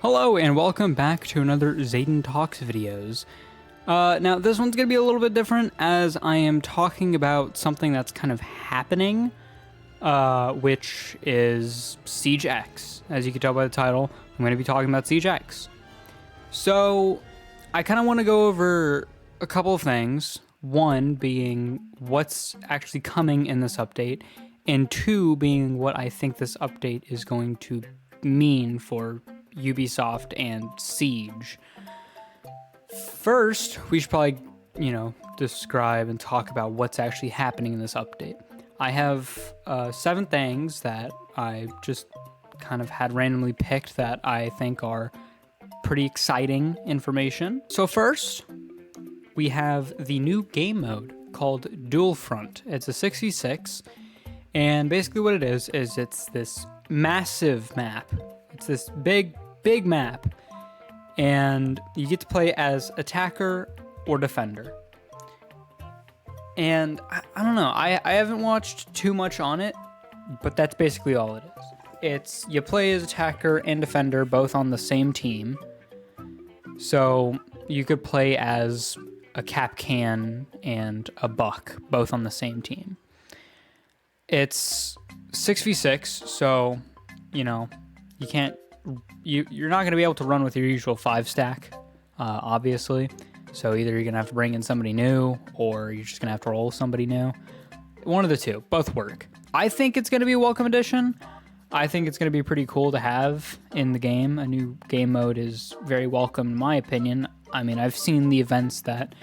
Hello and welcome back to another Zayden Talks videos. Now this one's going to be a little bit different as I am talking about something that's kind of happening, which is Siege X. As you can tell by the title, I'm going to be talking about Siege X. So I kind of want to go over a couple of things. One being what's actually coming in this update, and two being what I think this update is going to mean for Ubisoft and Siege. First, we should probably, describe and talk about what's actually happening in this update. I have 7 things that I just kind of had randomly picked that I think are pretty exciting information. So first, we have the new game mode called Dual Front. It's a 6v6, and basically what it is it's this massive map. It's this big map, and you get to play as attacker or defender. And I don't know, I haven't watched too much on it, but that's basically all it is. You play as attacker and defender both on the same team. So you could play as a Kapkan and a Buck both on the same team. It's 6v6, so you're not going to be able to run with your usual 5-stack, obviously. So either you're going to have to bring in somebody new, or you're just going to have to roll somebody new. One of the two. Both work. I think it's going to be a welcome addition. I think it's going to be pretty cool to have in the game. A new game mode is very welcome, in my opinion. I mean, I've seen the events that,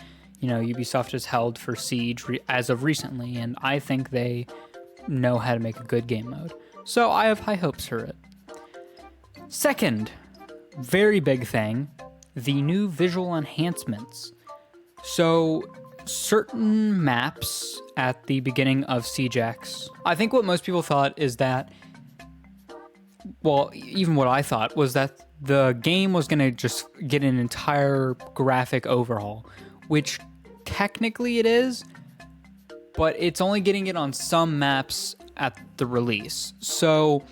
Ubisoft has held for Siege as of recently, and I think they know how to make a good game mode. So I have high hopes for it. Second, very big thing, the new visual enhancements. So certain maps at the beginning of Siege X, I think what most people thought is that, well, even what I thought was that the game was going to just get an entire graphic overhaul, which technically it is, but it's only getting it on some maps at the release. So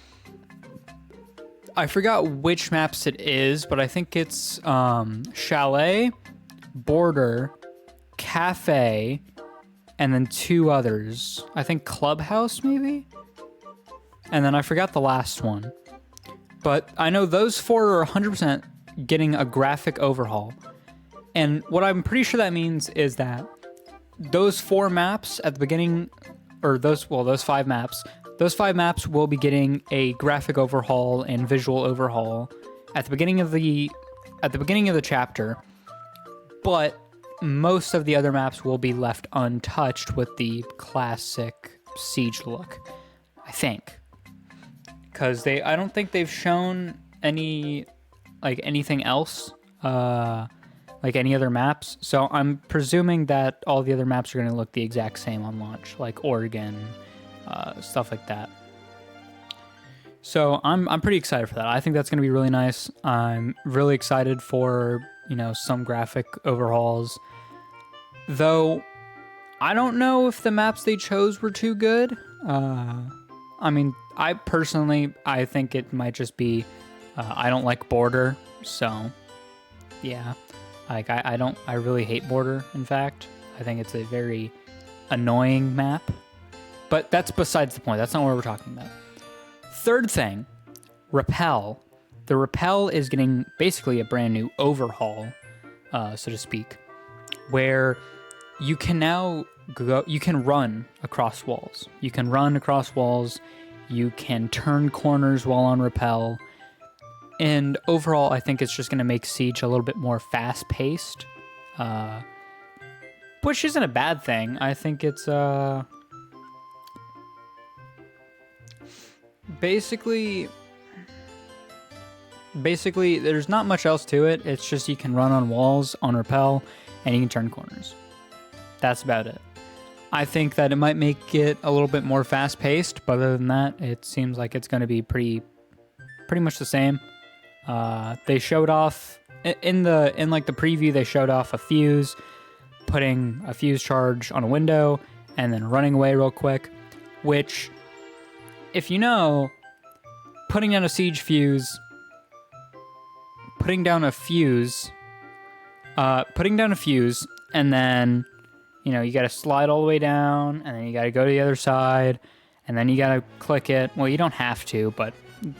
I forgot which maps it is, but I think it's Chalet, Border, Cafe, and then 2 others. I think Clubhouse, maybe? And then I forgot the last one. But I know those 4 are 100% getting a graphic overhaul. And what I'm pretty sure that means is that those 4 maps at the beginning, or those 5 maps, those 5 maps will be getting a graphic overhaul and visual overhaul at the beginning of the chapter, but most of the other maps will be left untouched with the classic Siege look, I think. Because I don't think they've shown anything else, like any other maps. So I'm presuming that all the other maps are going to look the exact same on launch, like Oregon, stuff like that. So I'm pretty excited for that. I think that's going to be really nice. I'm really excited for, some graphic overhauls. Though, I don't know if the maps they chose were too good. I mean, I think it might just be, I don't like Border, so, yeah. I really hate Border, in fact. I think it's a very annoying map. But that's besides the point. That's not what we're talking about. Third thing, Rappel. The Rappel is getting basically a brand new overhaul, so to speak, where you can now you can run across walls. You can run across walls. You can turn corners while on Rappel. And overall, I think it's just going to make Siege a little bit more fast-paced, which isn't a bad thing. I think it's basically there's not much else to it. It's just you can run on walls on Rappel, and you can turn corners. That's about it. I think that it might make it a little bit more fast-paced, but other than that, it seems like it's going to be pretty much the same. They showed off in the preview. They showed off a fuse, putting a fuse charge on a window, and then running away real quick. Which, if you know, putting down a siege fuse putting down a fuse, and then, you know, you got to slide all the way down, and then you got to go to the other side, and then you got to click it. Well, you don't have to, but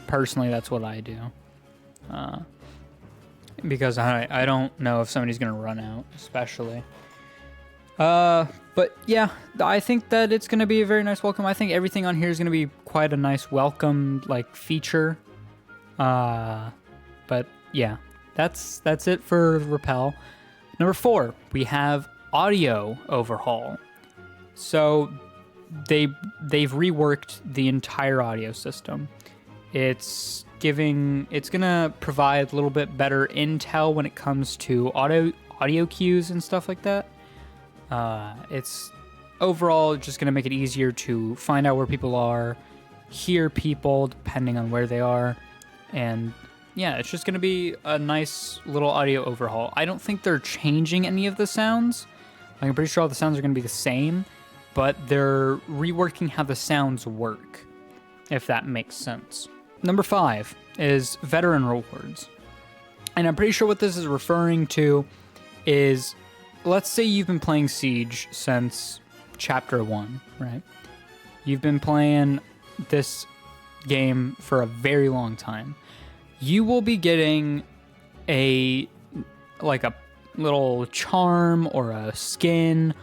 personally, that's what I do. Because I don't know if somebody's going to run out, especially. But yeah, I think that it's going to be a very nice welcome. I think everything on here is going to be quite a nice welcome, like, feature. But yeah, that's it for Repel. Number 4, we have audio overhaul. So they've reworked the entire audio system. It's gonna provide a little bit better intel when it comes to audio cues and stuff like that. It's overall just gonna make it easier to find out where people are, hear people depending on where they are, and yeah, it's just gonna be a nice little audio overhaul. I don't think they're changing any of the sounds. I'm pretty sure all the sounds are gonna be the same, but they're reworking how the sounds work, if that makes sense. Number 5 is veteran rewards. And I'm pretty sure what this is referring to is, let's say you've been playing Siege since Chapter 1, right? You've been playing this game for a very long time. You will be getting a little charm or a skin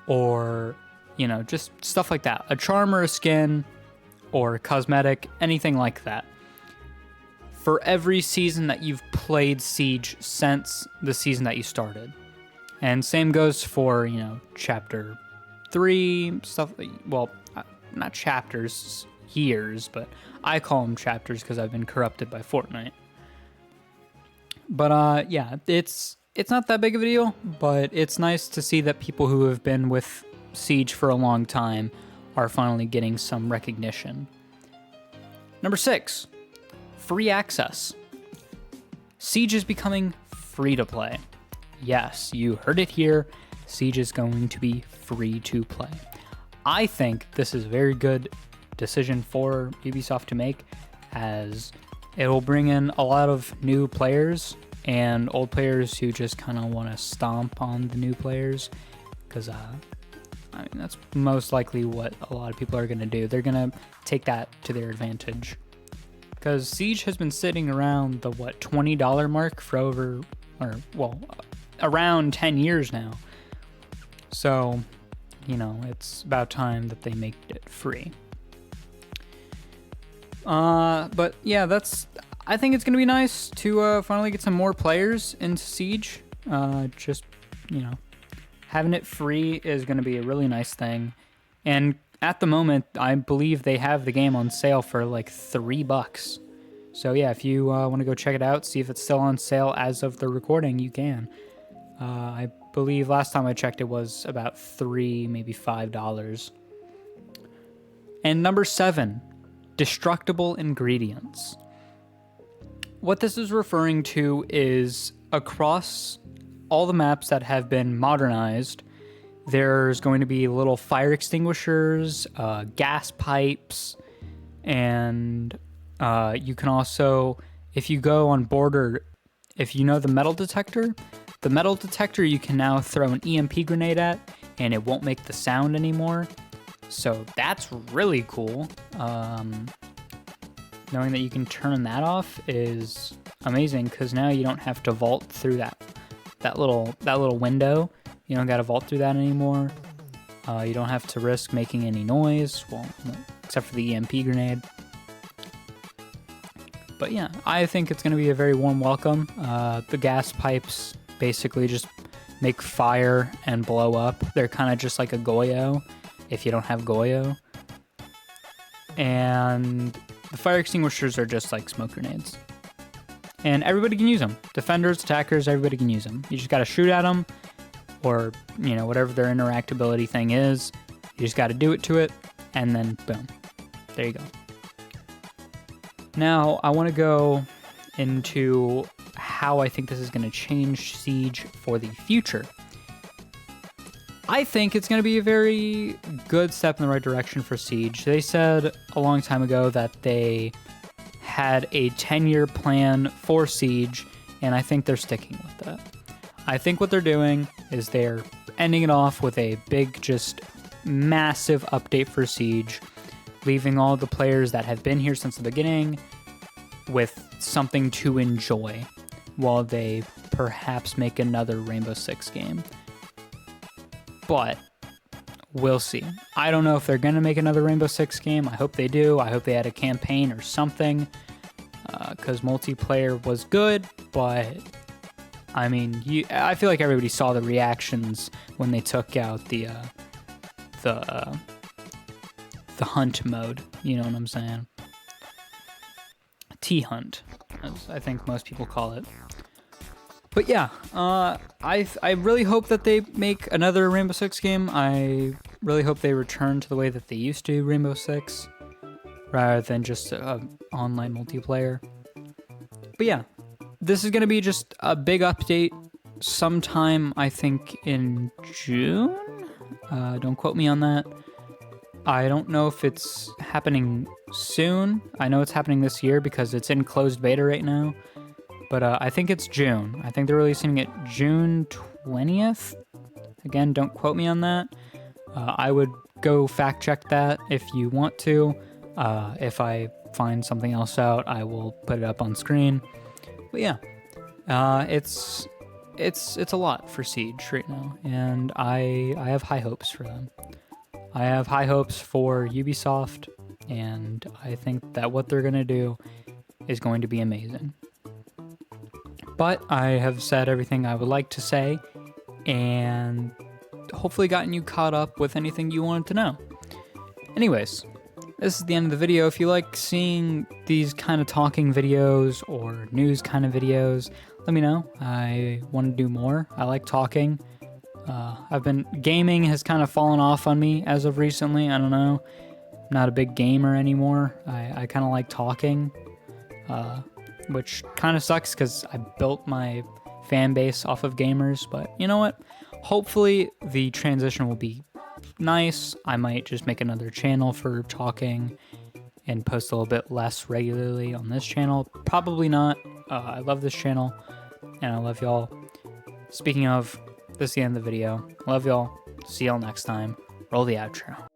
or, you know, just stuff like that. A charm or a skin or a cosmetic, anything like that, for every season that you've played Siege since the season that you started. And same goes for, you know, Chapter 3, stuff, well, not chapters, years, but I call them chapters because I've been corrupted by Fortnite. But yeah, it's not that big of a deal, but it's nice to see that people who have been with Siege for a long time are finally getting some recognition. Number 6, free access. Siege is becoming free to play. Yes, you heard it here. Siege is going to be free to play. I think this is a very good decision for Ubisoft to make, as it will bring in a lot of new players and old players who just kind of want to stomp on the new players, because I mean, that's most likely what a lot of people are going to do. They're going to take that to their advantage, because Siege has been sitting around the $20 mark for around 10 years now. So, you know, it's about time that they make it free. But yeah, I think it's going to be nice to finally get some more players into Siege. Just, you know, having it free is going to be a really nice thing. And at the moment, I believe they have the game on sale for like $3. So yeah, if you want to go check it out, see if it's still on sale as of the recording, you can. I believe last time I checked it was about $3, maybe $5. And number 7, destructible ingredients. What this is referring to is across all the maps that have been modernized, there's going to be little fire extinguishers, gas pipes, and you can also, if you go on border, if you know the metal detector you can now throw an EMP grenade at, and it won't make the sound anymore. So that's really cool. Knowing that you can turn that off is amazing, because now you don't have to vault through that little window. You don't got to vault through that anymore. You don't have to risk making any noise, well, except for the EMP grenade. But yeah, I think it's going to be a very warm welcome. The gas pipes basically just make fire and blow up. They're kind of just like a Goyo if you don't have Goyo. And the fire extinguishers are just like smoke grenades. And everybody can use them. Defenders, attackers, everybody can use them. You just got to shoot at them, or, you know, whatever their interactability thing is. You just got to do it to it, and then boom. There you go. Now, I want to go into how I think this is going to change Siege for the future. I think it's going to be a very good step in the right direction for Siege. They said a long time ago that they had a 10-year plan for Siege, and I think they're sticking with that. I think what they're doing is they're ending it off with a big, just massive update for Siege, leaving all the players that have been here since the beginning with something to enjoy while they perhaps make another Rainbow Six game. But we'll see. I don't know if they're going to make another Rainbow Six game. I hope they do. I hope they had a campaign or something, because multiplayer was good, but I mean, I feel like everybody saw the reactions when they took out the hunt mode. You know what I'm saying? T-hunt, as I think most people call it. But yeah, I really hope that they make another Rainbow Six game. I really hope they return to the way that they used to Rainbow Six, rather than just online multiplayer. But yeah, this is going to be just a big update sometime, I think, in June? Don't quote me on that. I don't know if it's happening soon. I know it's happening this year because it's in closed beta right now. But I think it's June. I think they're releasing it June 20th. Again, don't quote me on that. I would go fact check that if you want to. If I find something else out, I will put it up on screen. But yeah, it's a lot for Siege right now, and I have high hopes for them. I have high hopes for Ubisoft, and I think that what they're gonna do is going to be amazing. But I have said everything I would like to say, and hopefully gotten you caught up with anything you wanted to know. Anyways, this is the end of the video. If you like seeing these kind of talking videos or news kind of videos, let me know. I want to do more. I like talking. Gaming has kind of fallen off on me as of recently. I don't know. I'm not a big gamer anymore. I kind of like talking, which kind of sucks because I built my fan base off of gamers. But you know what? Hopefully the transition will be nice. I might just make another channel for talking and post a little bit less regularly on this channel. Probably not. I love this channel and I love y'all. Speaking of, this is the end of the video. Love y'all. See y'all next time. Roll the outro.